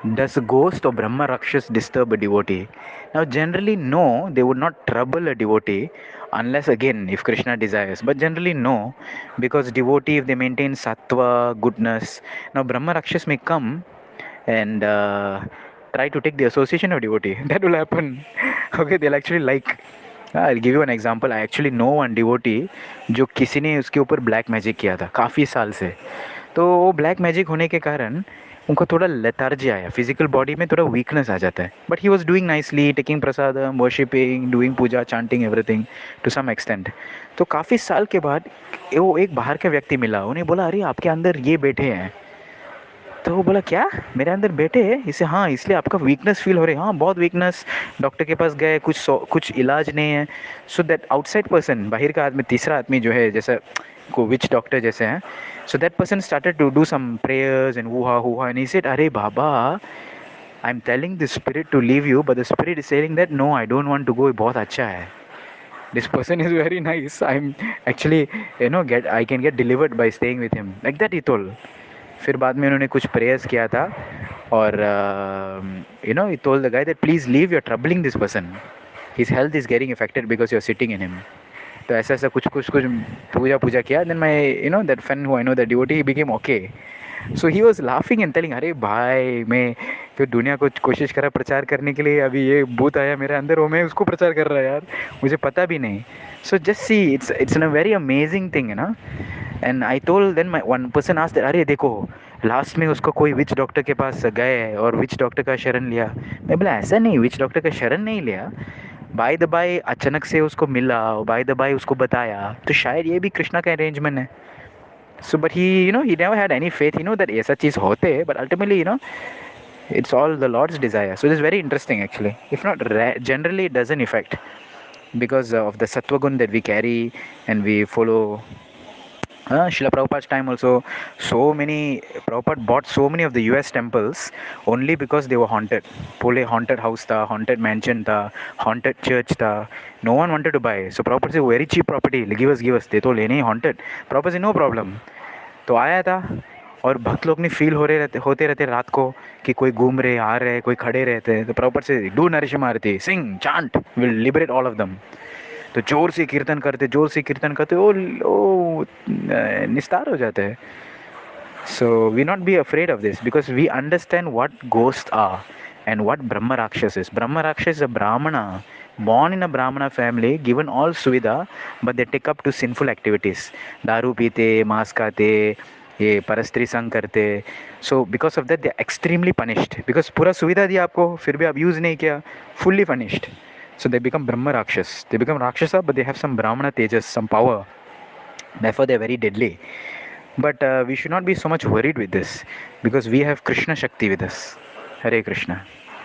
Does a ghost or Brahma Rakshas disturb a devotee? Now, generally, no, they would not trouble a devotee unless, again, if Krishna desires. But generally, no, because devotee, if they maintain sattva, goodness, now Brahma Rakshas may come and try to take the association of devotee. That will happen. Okay, they'll actually like. I'll give you an example. I actually know one devotee जो किसी ने उसके ऊपर black magic किया था काफ़ी साल से. तो वो ब्लैक मैजिक होने के कारण उनको थोड़ा लेथार्जी आया, फिजिकल बॉडी में थोड़ा वीकनेस आ जाता है. But he was doing nicely, taking prasadam, worshipping, doing puja, chanting everything to some extent. तो काफ़ी साल के बाद वो एक बाहर का व्यक्ति मिला, उन्हें बोला अरे आपके अंदर ये बैठे हैं. तो वो बोला क्या, मेरे अंदर बेटे है इसे, हाँ इसलिए आपका वीकनेस फील हो रही है, हाँ बहुत वीकनेस. डॉक्टर के पास गए, कुछ इलाज नहीं है. सो दैट आउटसाइड पर्सन, बाहर का आदमी, तीसरा आदमी जो है, जैसा को विच डॉक्टर जैसे हैं, so that person started to do some prayers and वूहा हुआ एंड ही सेड अरे बाबा, I am telling the spirit to leave you but the spirit is saying that no I don't want to go. बहुत अच्छा है, this person is very nice, I'm actually, get I can get delivered by staying with him, like that he told. फिर बाद में उन्होंने कुछ prayers किया था और he told the guy that please leave, you're troubling this person, his health is getting affected because you're sitting in him. तो ऐसा ऐसा कुछ कुछ कुछ पूजा पूजा किया. Then my that friend who I know that devotee, he became okay. So he was laughing and telling अरे भाई, मैं फिर दुनिया को कोशिश करा प्रचार करने के लिए, अभी ये भूत आया मेरे अंदर, वो मैं उसको प्रचार कर रहा है यार, मुझे पता भी नहीं. So just see, it's a very amazing thing है ना. And I told, then my one person asked अरे देखो, लास्ट में उसको कोई विच डॉक्टर के पास गए और विच डॉक्टर का शरण लिया. मैं बोला ऐसा नहीं, विच डॉक्टर का शरण नहीं लिया, बाय द बाय अचानक से उसको मिला, बाय द बाय उसको बताया, तो शायद ये भी कृष्णा का अरेंजमेंट है. So, but he never had any faith, that ऐसा चीज़ होते, but ultimately, it's all the Lord's desire. So, it is very interesting actually. If not, generally it doesn't affect because of the sattva gun that we carry and we follow. Srila Prabhupada's time also, Prabhupada bought so many of the US temples only because they were haunted. Pole haunted house tha, haunted mansion tha, haunted church tha. No one wanted to buy. So Prabhupada said, very cheap property, give us. They told, नहीं haunted. Prabhupada said, no problem. तो आया था और भक्त लोग ने feel होते रहते रात को कि कोई घूम रहे, आ रहे, कोई खड़े रहते हैं. तो प्रॉपर से do Narasimha aarti, sing chant, will liberate all of them. तो जोर से कीर्तन करते वो निस्तार हो जाते हैं. So we not be afraid of this because we understand what ghost are and what Brahma Rakshas is. Brahma Rakshas is a Brahmana, born in a Brahmana family, given all suvidha, but they take up to sinful activities. दारू पीते, मांस खाते, ये परस्त्री संग करते. So because of that they extremely punished, because पूरा सुविधा दिया आपको फिर भी आप यूज़ नहीं किया, fully punished. So they become Brahma Rakshas. They become Rakshasa, but they have some Brahmana Tejas, some power. Therefore, they're very deadly. But we should not be so much worried with this because we have Krishna Shakti with us. Hare Krishna.